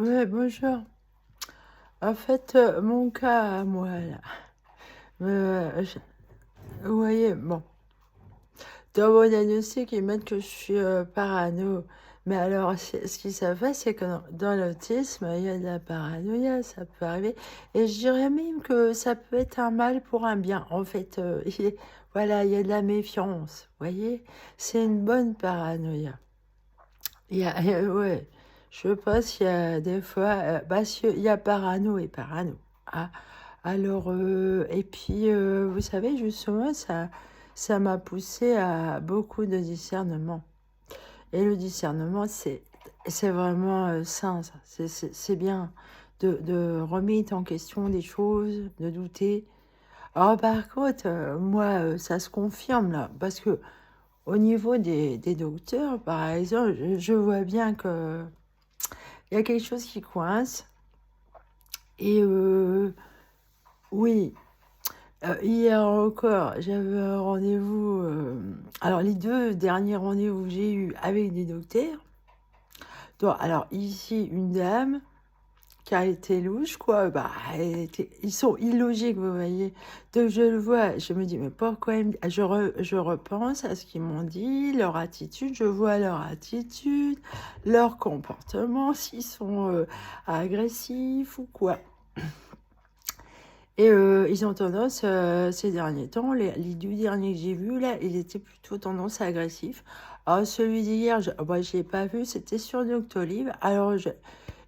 Ouais, bonjour. En fait, mon cas à moi, là, vous voyez, bon, dans mon diagnostic, ils mettent que je suis parano. Mais alors, ce qui se fait, c'est que dans l'autisme, il y a de la paranoïa, ça peut arriver. Et je dirais même que ça peut être un mal pour un bien. En fait, voilà, il y a de la méfiance, vous voyez? C'est une bonne paranoïa. Ouais, je pense qu'il y a des fois, parce qu'il y a parano et parano. Ah, alors, et puis, vous savez, justement, ça m'a poussé à beaucoup de discernement. Et le discernement, c'est vraiment sain, ça. C'est bien de remettre en question des choses, de douter. Alors, par contre, moi, ça se confirme, là, parce que au niveau des docteurs, par exemple, je vois bien que il y a quelque chose qui coince. Et oui, hier encore, j'avais un rendez-vous. Alors, les deux derniers rendez-vous que j'ai eus avec des docteurs. Donc, alors, ici, une dame qui a été louche, quoi. Bah, ils sont illogiques, vous voyez. Donc, je le vois, je me dis, mais pourquoi je repense à ce qu'ils m'ont dit, leur attitude, je vois leur attitude, leur comportement, s'ils sont agressifs ou quoi. Et ils ont tendance, ces derniers temps, les 2 derniers que j'ai vus, là, ils étaient plutôt tendance agressifs. Alors celui d'hier, je l'ai pas vu, c'était sur Doctolib. Alors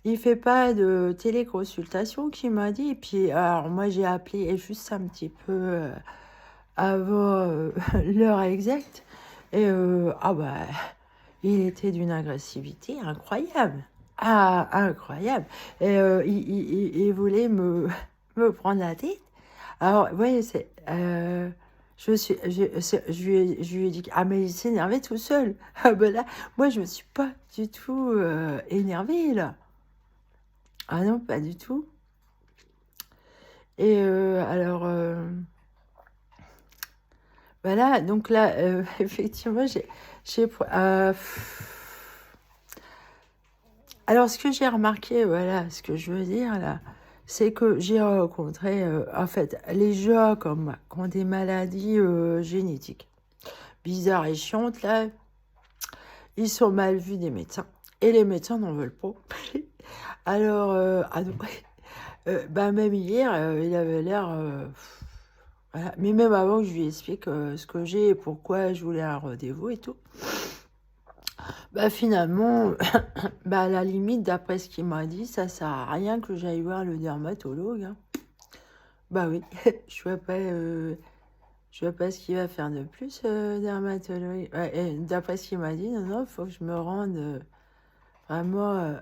il fait pas de téléconsultation qu'il m'a dit. Et puis, alors moi j'ai appelé et juste un petit peu avant l'heure exacte. Et ah bah, il était d'une agressivité incroyable. Ah, incroyable. Et il voulait me prendre la tête. Alors, oui, je lui ai dit, ah, mais il s'énervait tout seul. Ah, ben là, moi, je me suis pas du tout énervée, là. Ah non, pas du tout. Et alors, voilà, donc là, effectivement, j'ai, alors, ce que j'ai remarqué, voilà, ce que je veux dire, là, c'est que j'ai rencontré, en fait, les gens comme moi, qui ont des maladies génétiques bizarres et chiantes, là, ils sont mal vus des médecins. Et les médecins n'en veulent pas. Alors, ah non, bah, même hier, il avait l'air... voilà. Mais même avant que je lui explique ce que j'ai et pourquoi je voulais un rendez-vous et tout, bah finalement, bah à la limite, d'après ce qu'il m'a dit, ça sert à rien que j'aille voir le dermatologue, hein. Bah oui, je vois pas ce qu'il va faire de plus, dermatologue. Ouais, et d'après ce qu'il m'a dit, non, non, faut que je me rende vraiment.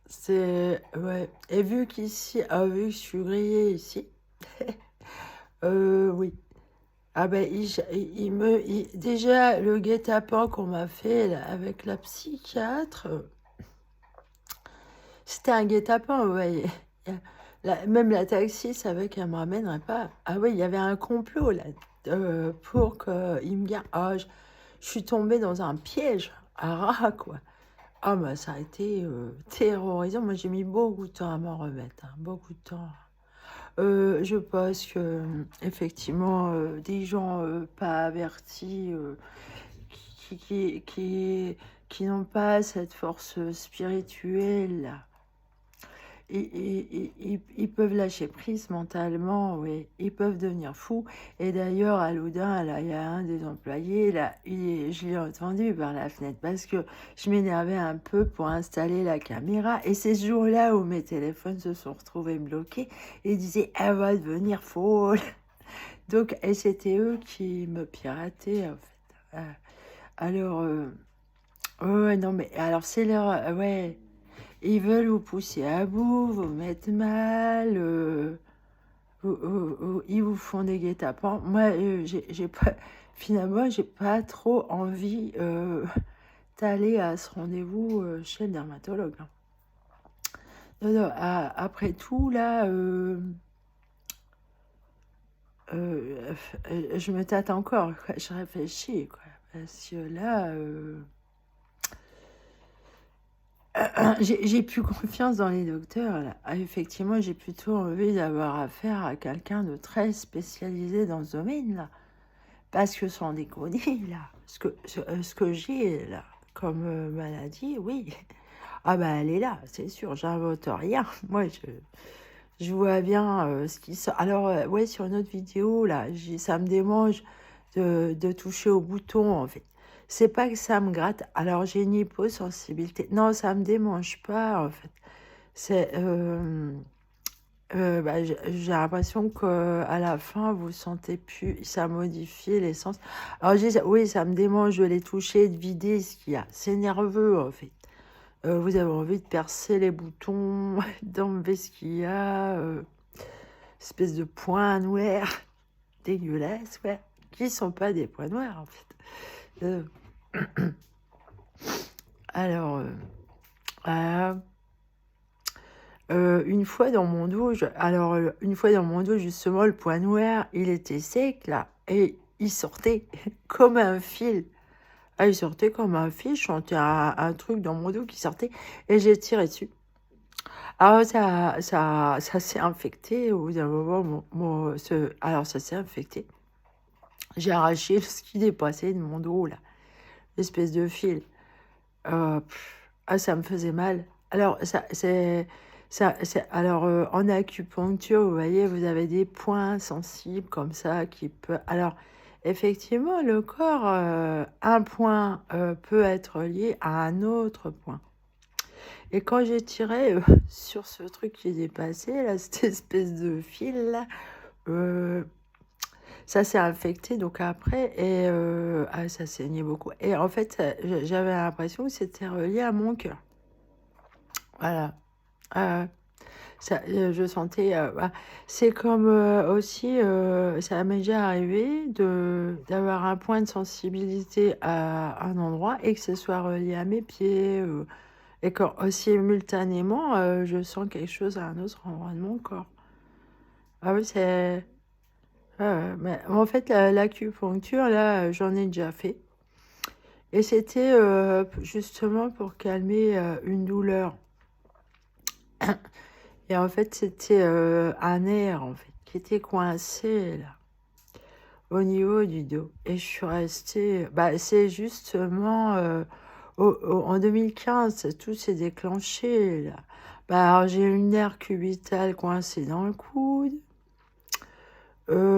C'est. Ouais. Et vu qu'ici, vu que je suis grillée ici, oui. Ah ben, déjà, le guet-apens qu'on m'a fait là, avec la psychiatre, c'était un guet-apens, vous voyez. Même la taxi savait qu'elle me ramènerait pas. Ah oui, il y avait un complot là pour qu'il me garde. Ah, je suis tombée dans un piège à rat, quoi. Ah, bah ça a été terrorisant. Moi, j'ai mis beaucoup de temps à m'en remettre, hein, beaucoup de temps. Je pense que, effectivement, des gens pas avertis, qui, qui, qui, qui n'ont pas cette force spirituelle, là, ils peuvent lâcher prise mentalement, oui. Ils peuvent devenir fous. Et d'ailleurs, à Loudun, là, il y a un des employés, là, je l'ai entendu par la fenêtre parce que je m'énervais un peu pour installer la caméra. Et c'est ce jour-là où mes téléphones se sont retrouvés bloqués, ils disaient, elle va devenir folle. Donc, et c'était eux qui me pirataient, en fait. Alors, ouais, non, mais alors c'est leur, ouais. Ils veulent vous pousser à bout, vous mettre mal, ils vous font des guet-apens. Moi, j'ai pas, finalement, j'ai pas trop envie d'aller à ce rendez-vous chez le dermatologue, hein. Non, non, après tout, là, je me tâte encore, quoi. Je réfléchis, quoi. Parce que là, J'ai plus confiance dans les docteurs, là. Ah, effectivement, j'ai plutôt envie d'avoir affaire à quelqu'un de très spécialisé dans ce domaine-là. Parce que sans déconner, là, ce que j'ai, là, comme maladie, oui. Ah bah, elle est là, c'est sûr, j'invente rien. Moi, je vois bien ce qui sort. Alors, ouais, sur une autre vidéo, là, ça me démange de toucher au bouton, en fait. C'est pas que ça me gratte. Alors, j'ai une hyposensibilité. Non, ça me démange pas, en fait. C'est, bah, j'ai l'impression que à la fin, vous sentez plus, ça modifie l'essence. Alors, oui, ça me démange de les toucher, de vider ce qu'il y a. C'est nerveux, en fait. Vous avez envie de percer les boutons, d'enlever ce qu'il y a, espèce de points noirs dégueulasses, ouais, qui sont pas des points noirs, en fait. Euh, alors, euh, une fois dans mon dos, une fois dans mon dos, justement, le point noir, il était sec, là, et il sortait comme un fil. Ah, il sortait comme un fil, je sentais un truc dans mon dos qui sortait, et j'ai tiré dessus. Alors, ça s'est infecté au bout d'un moment. Alors, ça s'est infecté. J'ai arraché ce qui dépassait de mon dos, là, l'espèce de fil. Ça me faisait mal. Alors, alors en acupuncture, vous voyez, vous avez des points sensibles comme ça qui peut. Alors, effectivement, le corps, un point peut être lié à un autre point. Et quand j'ai tiré sur ce truc qui est dépassé, là, cette espèce de fil là, ça s'est infecté donc après et ça saignait beaucoup. Et en fait, j'avais l'impression que c'était relié à mon cœur. Voilà. Euh, je sentais. C'est comme aussi, ça m'est déjà arrivé d'avoir un point de sensibilité à un endroit et que ce soit relié à mes pieds. Et quand simultanément, je sens quelque chose à un autre endroit de mon corps. Ah oui, c'est. Mais en fait, l'acupuncture, là, j'en ai déjà fait. Et c'était justement pour calmer une douleur. Et en fait, c'était un nerf, en fait, qui était coincé, là, au niveau du dos. Et je suis restée. Bah, c'est justement en 2015, tout s'est déclenché, là. Bah, alors, j'ai eu une nerf cubital coincé dans le coude. Je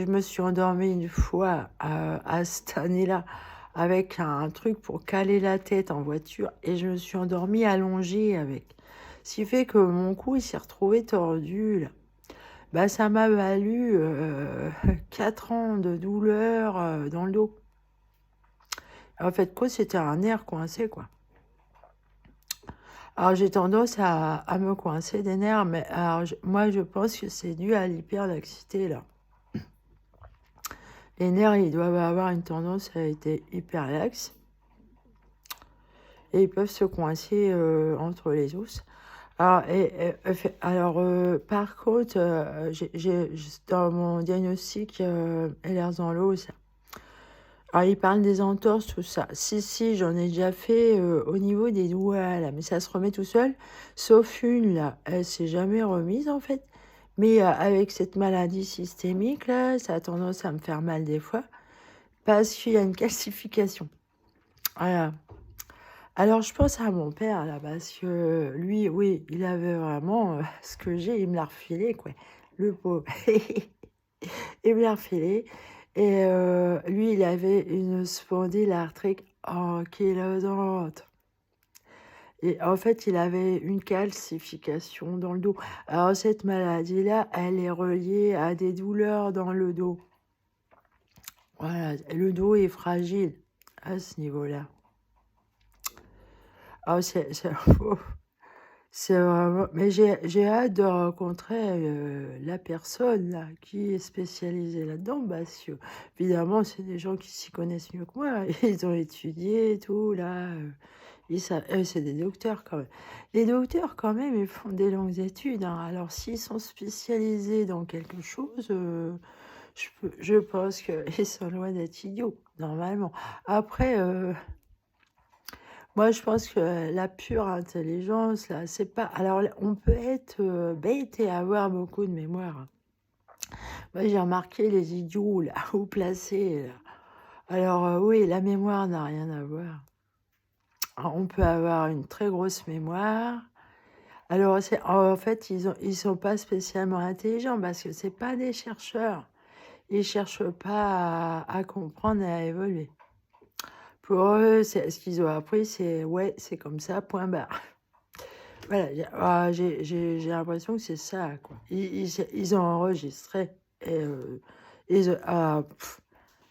me suis endormie une fois à cette année-là avec un truc pour caler la tête en voiture et je me suis endormie allongée avec. Ce qui fait que mon cou il s'est retrouvé tordu là. Bah, ça m'a valu 4 ans de douleur dans le dos. En fait, quoi, c'était un nerf coincé, quoi. Alors, j'ai tendance à me coincer des nerfs, mais alors, moi, je pense que c'est dû à l'hyperlaxité, là. Les nerfs, ils doivent avoir une tendance à être hyperlaxes et ils peuvent se coincer entre les os. Par contre, dans mon diagnostic Ehlers-Danlos, alors il parle des entorses, tout ça. Si, j'en ai déjà fait au niveau des doigts, là, mais ça se remet tout seul. Sauf une, là, elle s'est jamais remise, en fait. Mais avec cette maladie systémique, là, ça a tendance à me faire mal des fois parce qu'il y a une calcification. Voilà. Alors, je pense à mon père, là, parce que lui, oui, il avait vraiment ce que j'ai, il me l'a refilé, quoi. Le pauvre. Il me l'a refilé. Et lui, il avait une spondylarthrite ankylosante. Et en fait, il avait une calcification dans le dos. Alors, cette maladie-là, elle est reliée à des douleurs dans le dos. Voilà, le dos est fragile à ce niveau-là. Ah, c'est vraiment. Mais j'ai hâte de rencontrer la personne là, qui est spécialisée là-dedans. Parce que, évidemment, c'est des gens qui s'y connaissent mieux que moi. Ils ont étudié et tout, là. C'est des docteurs quand même. Les docteurs, quand même, ils font des longues études, hein. Alors, s'ils sont spécialisés dans quelque chose, je pense qu'ils sont loin d'être idiots, normalement. Après. Moi, je pense que la pure intelligence, là, c'est pas... Alors, on peut être bête et avoir beaucoup de mémoire. Moi, j'ai remarqué les idiots, là, haut placés, là. Alors, oui, la mémoire n'a rien à voir. Alors, on peut avoir une très grosse mémoire. Alors, en fait, ils sont pas spécialement intelligents parce que c'est pas des chercheurs. Ils cherchent pas à comprendre et à évoluer. Pour eux, ce qu'ils ont appris, c'est ouais, c'est comme ça, point barre. Voilà, j'ai l'impression que c'est ça, quoi. Ils ont enregistré et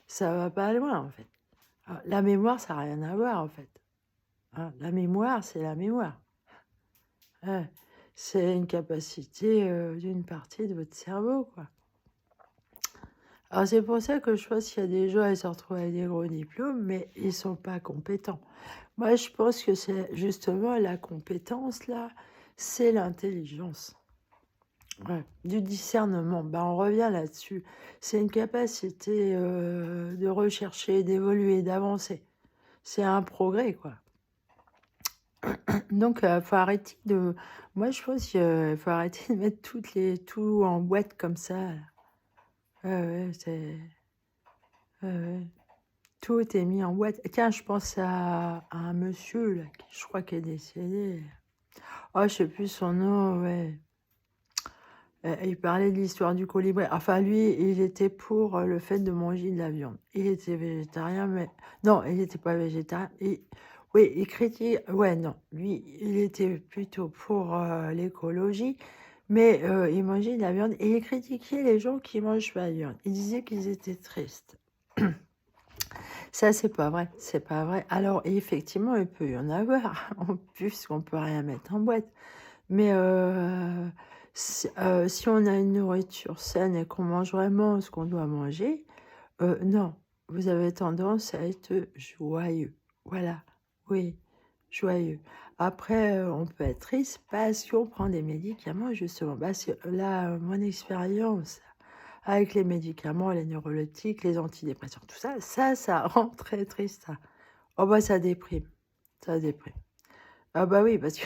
ça va pas loin, en fait. La mémoire, ça n'a rien à voir, en fait. Hein, la mémoire, c'est la mémoire. Ouais. C'est une capacité d'une partie de votre cerveau, quoi. Alors, c'est pour ça que je pense qu'il y a des gens, ils se retrouvent avec des gros diplômes, mais ils sont pas compétents. Moi, je pense que c'est justement la compétence, là, c'est l'intelligence. Ouais, du discernement. Ben, on revient là-dessus. C'est une capacité de rechercher, d'évoluer, d'avancer. C'est un progrès, quoi. Donc, faut arrêter de... Moi, je pense qu'il faut arrêter de mettre tout en boîte comme ça. Là. Ouais, ouais. Tout est mis en boîte. Tiens, je pense à un monsieur, là, qui, je crois, qui est décédé. Oh, je sais plus son nom, ouais. Il parlait de l'histoire du colibri. Enfin, lui, il était pour le fait de manger de la viande. Il était végétarien, mais... Non, il n'était pas végétarien. Oui, il critique... Ouais, non. Lui, il était plutôt pour l'écologie, mais il mangeait de la viande. Et il critiquait les gens qui mangent pas de viande. Il disait qu'ils étaient tristes. Ça, c'est pas vrai. C'est pas vrai. Alors, effectivement, il peut y en avoir. En plus, on peut rien mettre en boîte. Mais si on a une nourriture saine et qu'on mange vraiment ce qu'on doit manger, non, vous avez tendance à être joyeux. Voilà, oui, joyeux. Après, on peut être triste parce qu'on prend des médicaments, justement. Parce que là, mon expérience avec les médicaments, les neuroleptiques, les antidépresseurs, tout ça, ça rend très triste. Ça. Oh bah ça déprime, ça déprime. Ah bah oui, parce que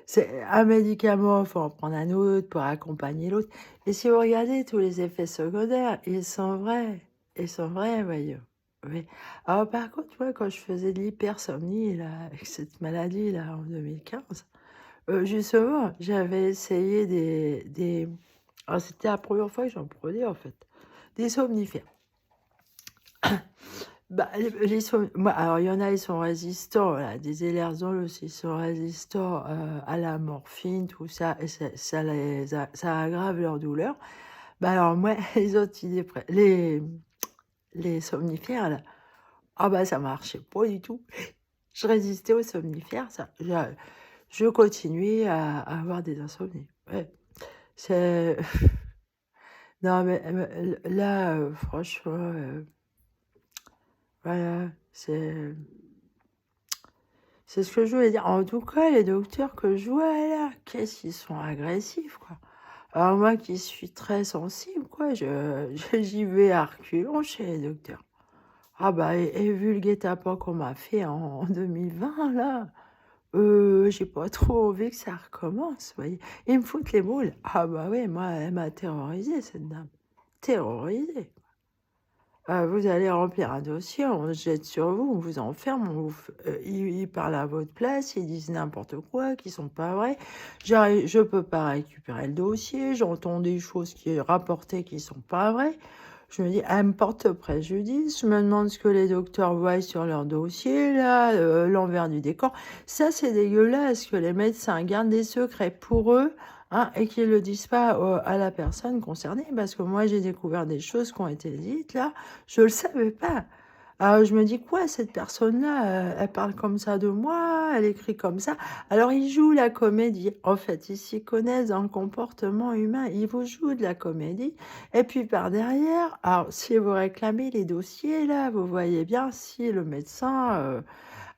c'est un médicament, il faut en prendre un autre pour accompagner l'autre. Et si vous regardez tous les effets secondaires, ils sont vrais. Ils sont vrais, voyons. Oui. Alors par contre, moi, quand je faisais de l'hypersomnie, là, avec cette maladie-là, en 2015, justement, j'avais essayé Alors, c'était la première fois que j'en prenais, en fait. Des somnifères. Bah, moi, alors, il y en a, ils sont résistants, là, des élerzol aussi, ils sont résistants à la morphine, tout ça, et ça aggrave leur douleur. Bah, alors, moi, les somnifères, là, ah bah, ça marchait pas du tout. Je résistais aux somnifères, je continuais à avoir des insomnies. Ouais. C'est... Non, mais là, franchement, voilà, c'est ce que je voulais dire. En tout cas, les docteurs que je vois là, qu'est-ce qu'ils sont agressifs, quoi. Alors moi qui suis très sensible, quoi, j'y vais à reculons chez les docteurs. Ah bah, et vu le guet-apens qu'on m'a fait en 2020, là, j'ai pas trop envie que ça recommence, vous voyez. Ils me foutent les boules. Ah bah oui, moi, elle m'a terrorisée, cette dame. Terrorisée. Vous allez remplir un dossier, on se jette sur vous, on vous enferme, ils parlent à votre place, ils disent n'importe quoi, qui sont pas vrais. Je peux pas récupérer le dossier, j'entends des choses qui sont rapportées qui sont pas vraies. Je me dis, elle me porte préjudice, je me demande ce que les docteurs voient sur leur dossier, là, l'envers du décor. Ça, c'est dégueulasse que les médecins gardent des secrets pour eux. Hein, et qu'ils ne le disent pas à la personne concernée, parce que moi j'ai découvert des choses qui ont été dites là, je le savais pas. Alors je me dis quoi, cette personne-là, elle parle comme ça de moi, elle écrit comme ça. Alors ils jouent la comédie. En fait, ils s'y connaissent dans le comportement humain. Ils vous jouent de la comédie. Et puis par derrière, alors si vous réclamez les dossiers là, vous voyez bien si le médecin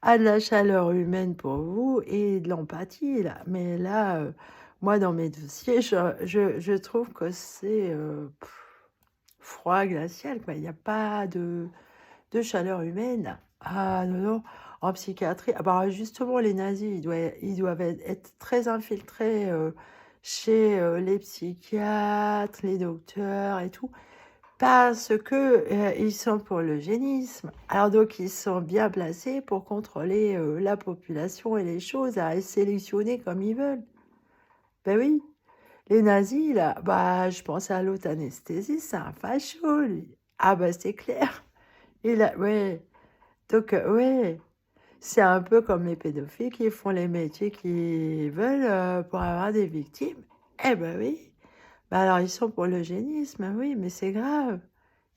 a de la chaleur humaine pour vous et de l'empathie là. Mais là, moi dans mes dossiers, je trouve que c'est froid glacial quoi. Il n'y a pas de chaleur humaine. Ah non, non. en psychiatrie. Ah bah, justement, les nazis, ils doivent être très infiltrés chez les psychiatres, les docteurs et tout, parce que ils sont pour l'eugénisme. Alors donc, ils sont bien placés pour contrôler la population et les choses, à sélectionner comme ils veulent. Ben oui, les nazis, là, bah, je pense à l'autre anesthésiste, c'est un facho, lui. Ah bah, c'est clair. Ouais. Donc, ouais. C'est un peu comme les pédophiles qui font les métiers qu'ils veulent pour avoir des victimes. Eh ben oui. Bah alors, ils sont pour l'eugénisme, oui, mais c'est grave.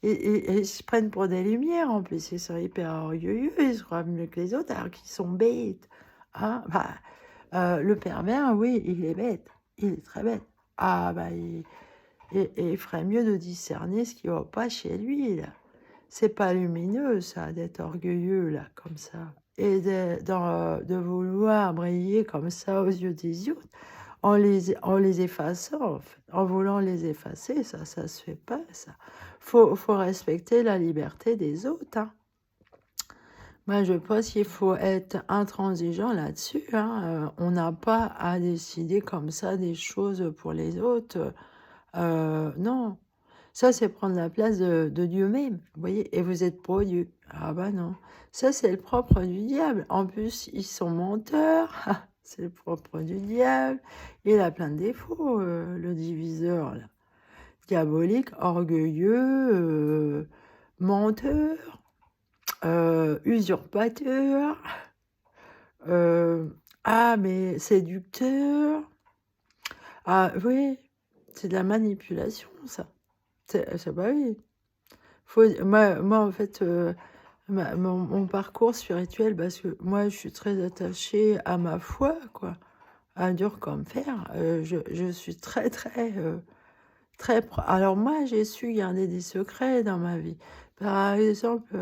Et ils se prennent pour des lumières, en plus. Ils sont hyper orgueilleux, ils se croient mieux que les autres, alors qu'ils sont bêtes. Hein, bah, le pervers, oui, il est bête. Il est très bête. Ah, bah, il ferait mieux de discerner ce qui va pas chez lui, là. C'est pas lumineux, ça, d'être orgueilleux, là, comme ça. Et de vouloir briller comme ça aux yeux des autres, en les effaçant, en fait. En voulant les effacer, ça se fait pas, ça. Faut respecter la liberté des autres, hein. Moi, je pense qu'il faut être intransigeant là-dessus, hein. On n'a pas à décider comme ça des choses pour les autres. Non. Ça, c'est prendre la place de Dieu même, vous voyez? Et vous êtes pour Dieu. Ah bah non. Ça, c'est le propre du diable. En plus, ils sont menteurs. C'est le propre du diable. Il a plein de défauts, le diviseur, là. Diabolique, orgueilleux, menteur, usurpateur, euh, ah, mais séducteur. Ah oui, c'est de la manipulation, ça. Bah oui. Moi, en fait, mon parcours spirituel, parce que moi, je suis très attachée à ma foi, quoi, à dur comme fer. Je suis très, très, alors moi, j'ai su garder des secrets dans ma vie. Par exemple,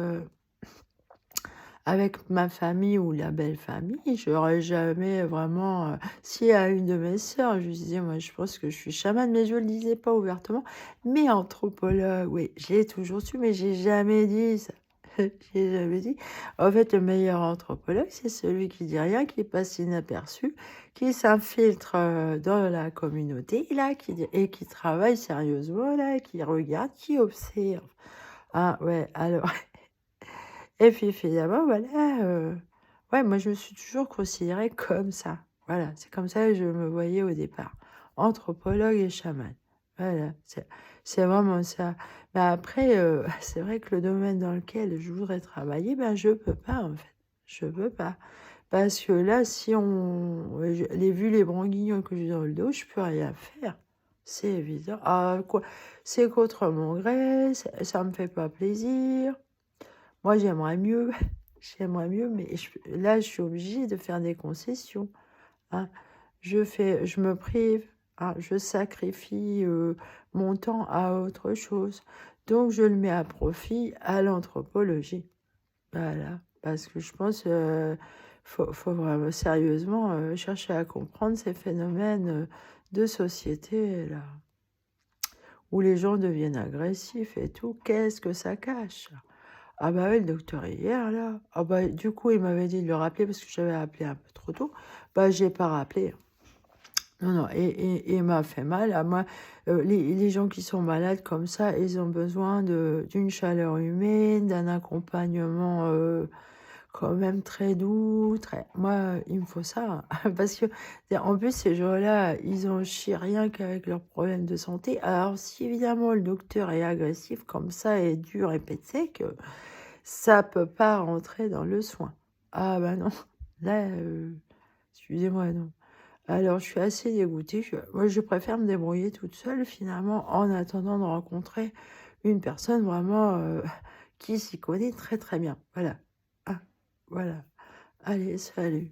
avec ma famille ou la belle famille, j'aurais jamais vraiment... si à une de mes sœurs, je lui disais, moi, je pense que je suis chamane, mais je le disais pas ouvertement. Mais anthropologue, oui, je l'ai toujours su, mais j'ai jamais dit ça. J'ai jamais dit. En fait, le meilleur anthropologue, c'est celui qui dit rien, qui passe inaperçu, qui s'infiltre dans la communauté, là, et qui travaille sérieusement, là, qui regarde, qui observe. Ah ouais, alors... Et puis finalement, voilà, ouais, moi je me suis toujours considérée comme ça. Voilà, c'est comme ça que je me voyais au départ. Anthropologue et chaman. Voilà, c'est vraiment ça. Mais après, c'est vrai que le domaine dans lequel je voudrais travailler, ben je peux pas en fait. Je peux pas. Parce que là, si on... vu les branquignoles que j'ai dans le dos, je peux rien faire. C'est évident. Ah, quoi, c'est contre mon gré, ça me fait pas plaisir. Moi, j'aimerais mieux, j'aimerais mieux, mais là, je suis obligée de faire des concessions, hein. Je me prive, hein, je sacrifie mon temps à autre chose. Donc, je le mets à profit à l'anthropologie. Voilà, parce que je pense faut vraiment sérieusement chercher à comprendre ces phénomènes de société, là, où les gens deviennent agressifs et tout. Qu'est-ce que ça cache? Ah bah oui, le docteur hier, là. Ah bah, du coup, il m'avait dit de le rappeler parce que j'avais appelé un peu trop tôt. Bah, j'ai pas rappelé. Non, non, et il m'a fait mal. À moi, les gens qui sont malades comme ça, ils ont besoin d'une chaleur humaine, d'un accompagnement quand même très doux. Moi, il me faut ça. Parce que, en plus, ces gens-là, ils ont chié rien qu'avec leurs problèmes de santé. Alors, si évidemment le docteur est agressif comme ça, et dur et pète sec, ça peut pas rentrer dans le soin. Ah bah non, là, excusez-moi, non. Alors, je suis assez dégoûtée. Moi, je préfère me débrouiller toute seule, finalement, en attendant de rencontrer une personne vraiment qui s'y connaît très très bien. Voilà. Ah, voilà. Allez, salut.